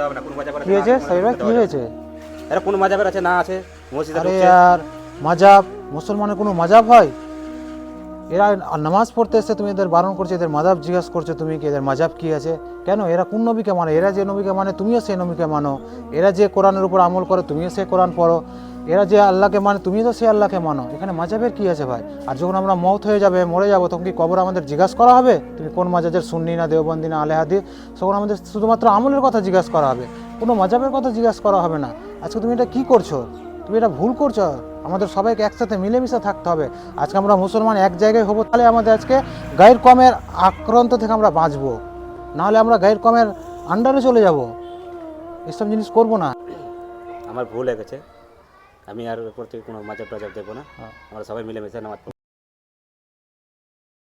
হবে না, কোন মাজাবের কি হয়েছে সাবির ভাই, কি হয়েছে? এরা কোন মাজাবের আছে না আছে মসজিদে আরে ঢুকছে। यार মাজাব, মুসলমানের কোনো মাজাব হয়? এরা নামাজ পড়তে এসে তুমি এদের বারণ করছো, এদের মাজাব জিজ্ঞাসা করছো তুমি কি এদের মাজাব কি আছে? কেন এরা কোন নবীকে মানে? এরা যে নবীকে মানে তুমিও সেই নবীকে মানো। এরা যে কোরআনের উপর আমল করে তুমিও সেই কোরআন পড়ো। এরা যে আল্লাহকে মানে তুমিও তো সেই আল্লাহকে মানো। এখানে মাজাবের কি আছে ভাই? আর যখন আমরা মৌত হয়ে যাবে, মরে যাবো, তখন কি কবর আমাদের জিজ্ঞাসা করা হবে তুমি কোন মাজাবের সুন্নি না দেওবন্দি না আলেহাদি? তখন আমাদের শুধুমাত্র আমলের কথা জিজ্ঞাসা করা হবে, কোনো মাজাবের কথা জিজ্ঞাসা করা হবে না। আজকে তুমি এটা কি করছো? তুমি এটা ভুল করছো। আমাদের সবাইকে একসাথে মিলেমিশে থাকতে হবে। আজকে আমরা মুসলমান এক জায়গায় হবো, তাহলে আমাদের আজকে গায়ের কমের আক্রান্ত থেকে আমরা বাঁচবো, নাহলে আমরা গায়ের কমের আন্ডারে চলে যাব। এসব জিনিস করবো না। আমার ভুল হয়ে গেছে, আমি আর এরপর থেকে কোনো মাজাব টাজাব দেবো না। আমরা সবাই মিলেমিশে নামাজ পড়বো।